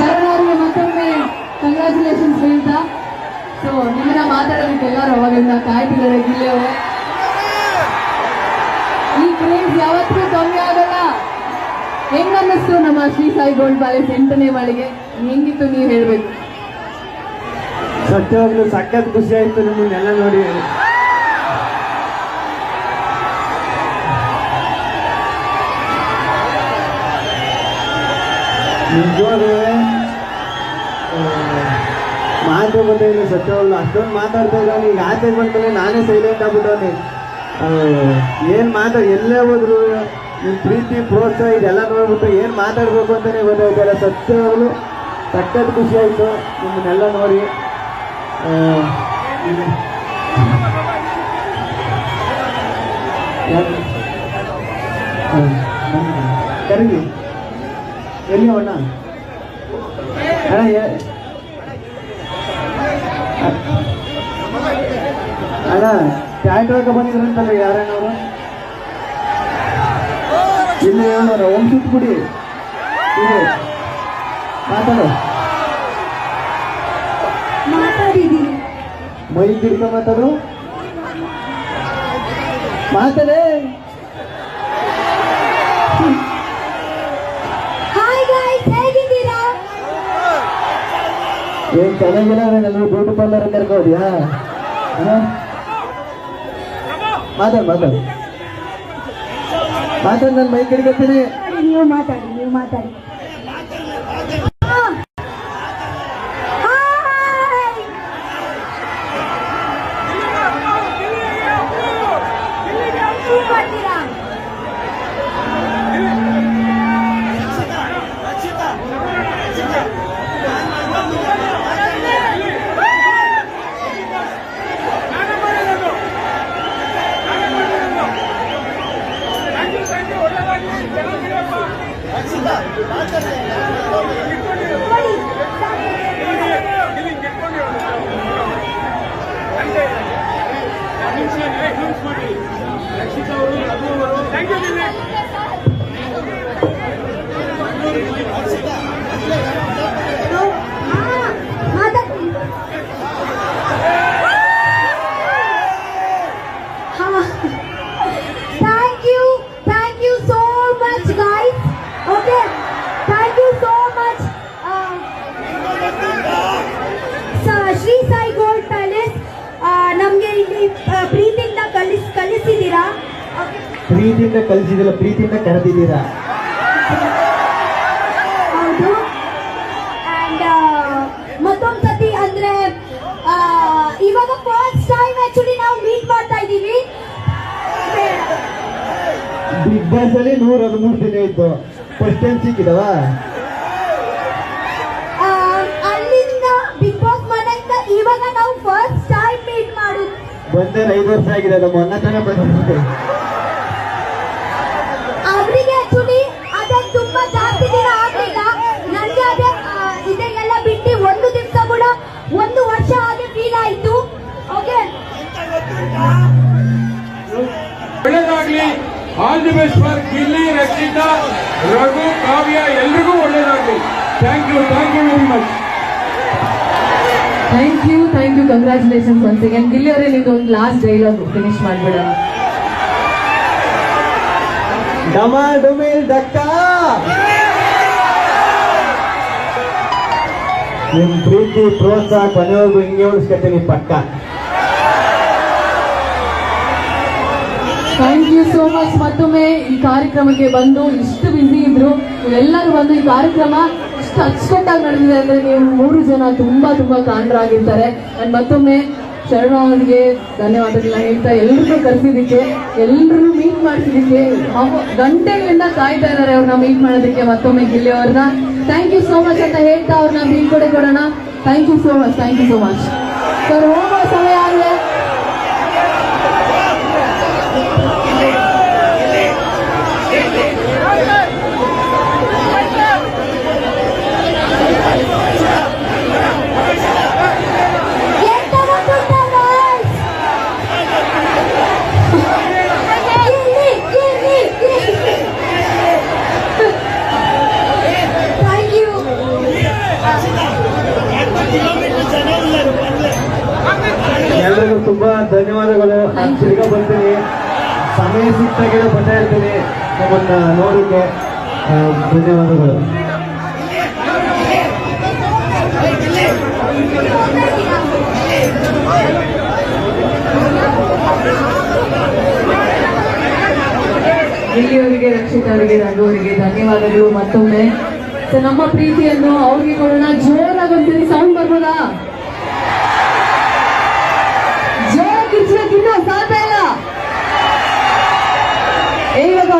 ಶರಣ್ ಅವರಿಗೆ ಮತ್ತೊಮ್ಮೆ ಕಂಗ್ರ್ಯಾಚುಲೇಷನ್ಸ್ ಹೇಳ್ತಾ. ಸೊ ನಿಮ್ಮನ್ನ ಮಾತಾಡೋದಕ್ಕೆ ಎಲ್ಲರೂ ಅವಾಗಿಂದ ಕಾಯ್ತಿದ್ದಾರೆ. ಗಿಲ್ಲಿ ಅವರೇ, ಈ ಕ್ರೇಜ್ ಯಾವತ್ತೂ ಕಮ್ಮಿ ಆಗಲ್ಲ. ಹೆಂಗ್ ಅನ್ನಿಸ್ತು ನಮ್ಮ ಶ್ರೀ ಸಾಯಿ ಗೋಲ್ಡ್ ಪ್ಯಾಲೇಸ್ 8ನೇ ಮಳಿಗೆ? ಹೆಂಗಿತ್ತು ನೀವು ಹೇಳ್ಬೇಕು. ಸತ್ಯವಾಗ್ಲೂ ಸಖತ್ ಖುಷಿ ಆಯ್ತು ನಿಮ್ಮನ್ನೆಲ್ಲ ನೋಡಿ. ನಿಜವಾಗ್ಲೂ ಮಾತು ಬಂದಿಲ್ಲ. ಸತ್ಯವಾಗ್ಲು ಅಷ್ಟೊಂದು ಮಾತಾಡ್ತಾ ಇದ್ದಾನೆ. ಈಗ ಆಚೆ ಬಂದ್ಮೇಲೆ ನಾನೇ ಸೈಲೆಂಟ್ ಆಗ್ಬಿಟ್ಟವನಿ. ಏನು ಎಲ್ಲೇ ಹೋದ್ರು ನಿಮ್ಮ ಪ್ರೀತಿ ಪ್ರೋತ್ಸಾಹ ಇದೆಲ್ಲ ನೋಡ್ಬಿಟ್ಟು ಏನು ಮಾತಾಡ್ಬೇಕು ಅಂತಲೇ ಗೊತ್ತಾಯ್ತಲ್ಲ. ಸತ್ಯವಾಗ್ಲು ಸಖತ್ ಖುಷಿ ಆಯಿತು ನಿಮ್ಮನ್ನೆಲ್ಲ ನೋಡಿ. ಕರೀಲಿ ಎಲ್ಲಿ ಅಣ್ಣ? ಅಣ್ಣ ಟ್ಯಾಕ್ಟರ್ ಹಾಕ ಬಂದಿದ್ರಂತಲ್ಲ ಯಾರಣ್ಣವರು? ಇಲ್ಲಿ ಹೇಳೋಣ ಒಂದು ಬಿಡಿ ಮಾತಾಡೋ. ಮಾತಾಡಿದೀನಿ ಮೈ ಗಿಡ್ಕ ಮಾತಾಡು. ಮಾತಾಡೇ. ಏನ್ ಚೆನ್ನಾಗಿಲ್ಲ ನಾನು ಬ್ಯೂಟಿ ಪಾರ್ಲರ್ ಕರ್ಕೋದ್ಯಾ? ಮಾತಾಡು ಮಾತಾಡು ಮಾತಾಡು. ನಾನು ಮೈ ಗಿಡ್ಕತ್ತೀನಿ. ನೀವು ಮಾತಾಡಿ, ನೀವು ಮಾತಾಡಿ. ಶ್ರೀ ಸಾಯಿ ಗೋಲ್ಡ್ ಪ್ಯಾಲೇಸ್ ನಮ್ಗೆ ಇಲ್ಲಿ ಪ್ರೀತಿಯಿಂದ ಕಲಿಸಿದ್ದೀರಾ. ಪ್ರೀತಿಯಿಂದ ಕಲಿಸಿದಿಲ್ಲ, ಪ್ರೀತಿಯಿಂದ ಕರೆದಿದ್ದೀರಾ. ಹೌದು. ಅಂಡ್ ಮತ್ತೊಂದು ಸತಿ ಅಂದ್ರೆ ಇವಾಗ ಫಸ್ಟ್ ಟೈಮ್ ಆಕ್ಚುಲಿ ನಾವು ಮೀಟ್ ಮಾಡ್ತಾ ಇದ್ದೀವಿ. ಬಿಗ್ ಬಾಸ್ ಅಲ್ಲಿ 113 ದಿನ ಇತ್ತು. ಫಸ್ಟ್ ಟೈಮ್ ಸಿಕ್ಕಿದವ ಅಲ್ಲಿಂದ ಬಿಗ್ ಬಾಸ್ ಮನೆಯಿಂದ ಇವಾಗ ನಾವು ಫಸ್ಟ್ ಟೈಮ್ ಮೀಟ್ ಮಾಡುದು. ಬಂದೇ 5 ವರ್ಷ ಆಗಿದೆ. ಅದು ಮೊನ್ನೆ ತಾನೇ ಬಂದಿದೆ. ಅವರಿಗೆ ಆಕ್ಚುಲಿ ಅದೇ ತುಂಬಾ ಜಾಸ್ತಿ ದಿನ ಆಗ್ಲಿಲ್ಲ. ನನಗೆ ಅದೇ ಇದೆಲ್ಲ ಬಿಟ್ಟು ಒಂದು ದಿವಸ ಕೂಡ 1 ವರ್ಷ ಹಾಗೆ ಫೀಲ್ ಆಯ್ತು. ಓಕೆ, ಒಳ್ಳೇದಾಗ್ಲಿ. All the best for Gilli, Rakshita, Raghu, Kavya, ಎಲ್ರಿಗೂ ಒಳ್ಳೇದಾಗ್ಲಿ. Thank you very much. Thank you congratulations once again. Gilli ಅವರೇ, ನಿಮ್ದು ಒಂದು ಲಾಸ್ಟ್ ಡೈಲಾಗ್ ಫಿನಿಶ್ ಮಾಡ್ಬಿಡೋಣ. ಡಮಾ ಡುಮಿಲ್ ಡಕ್ಕ. ನಿಮ್ ಪ್ರೀತಿ ಪ್ರೋತ್ಸಾಹ ಕೊನೆವರೆಗೂ ಹಿಂಗೆ ಉಳಿಸ್ಕೊತೀನಿ ಪಕ್ಕ. Thank you so much. ಮತ್ತೊಮ್ಮೆ ಈ ಕಾರ್ಯಕ್ರಮಕ್ಕೆ ಬಂದು ಇಷ್ಟು ಬ್ಯುಸಿ ಇದ್ರು ಎಲ್ಲರೂ ಬಂದು ಈ ಕಾರ್ಯಕ್ರಮ ಇಷ್ಟು ಅಚ್ಚುಕಟ್ಟಾಗಿ ನಡೆದಿದೆ ಅಂದ್ರೆ ನೀವು 3 ಜನ ತುಂಬಾ ಕಾಂಡ್ರಾಗಿರ್ತಾರೆ. ಅಂಡ್ ಮತ್ತೊಮ್ಮೆ ಶರಣ ಅವರಿಗೆ ಧನ್ಯವಾದಗಳನ್ನ ಹೇಳ್ತಾ ಎಲ್ರಿಗೂ ಕರೆಸಿದ್ದಕ್ಕೆ, ಎಲ್ರೂ ಮೀಟ್ ಮಾಡಿಸಿದ್ದಕ್ಕೆ, ಗಂಟೆಗಳಿಂದ ಕಾಯ್ತಾ ಇದ್ದಾರೆ ಅವ್ರನ್ನ ಮೀಟ್ ಮಾಡೋದಕ್ಕೆ. ಮತ್ತೊಮ್ಮೆ ಗಿಲ್ಲಿ ಅವ್ರನ್ನ ಥ್ಯಾಂಕ್ ಯು ಸೋ ಮಚ್ ಅಂತ ಹೇಳ್ತಾ ಅವ್ರನ್ನ ಬೀಳ್ಕೊಡೋಣ. Thank you so much. Sir, ಹೋಗೋ ಸಮಯ ಆಗಿದೆ. ಎಲ್ಲರಿಗೂ ತುಂಬಾ ಧನ್ಯವಾದಗಳು. ನಾನು ತಿರ್ಗಾ ಬರ್ತೀನಿ, ಸಮಯ ಸಿಕ್ತಾಗೆಲ್ಲ ಬರ್ತಾ ಇರ್ತೀನಿ ನಮ್ಮನ್ನ ನೋಡೋಕೆ. ಧನ್ಯವಾದಗಳು. ಇಲ್ಲಿಯವರಿಗೆ, ರಕ್ಷಿತಾ ಅವರಿಗೆ, ರಘು ಅವರಿಗೆ ಧನ್ಯವಾದಗಳು ಮತ್ತೊಮ್ಮೆ. ಸೊ ನಮ್ಮ ಪ್ರೀತಿಯನ್ನು ಅವ್ರಿಗೆ ಕೊಡೋಣ. ಜೋರಾಗಿ ಒಂದ್ಸರಿ ಸೌಂಡ್ ಬರ್ಬೋದಾ? ಜೋರಾಗಿ ಕಿರ್ಚಕ್ಕೆ ಇನ್ನೂ ಸಾಧ್ಯ ಇಲ್ಲ. ಇವಾಗ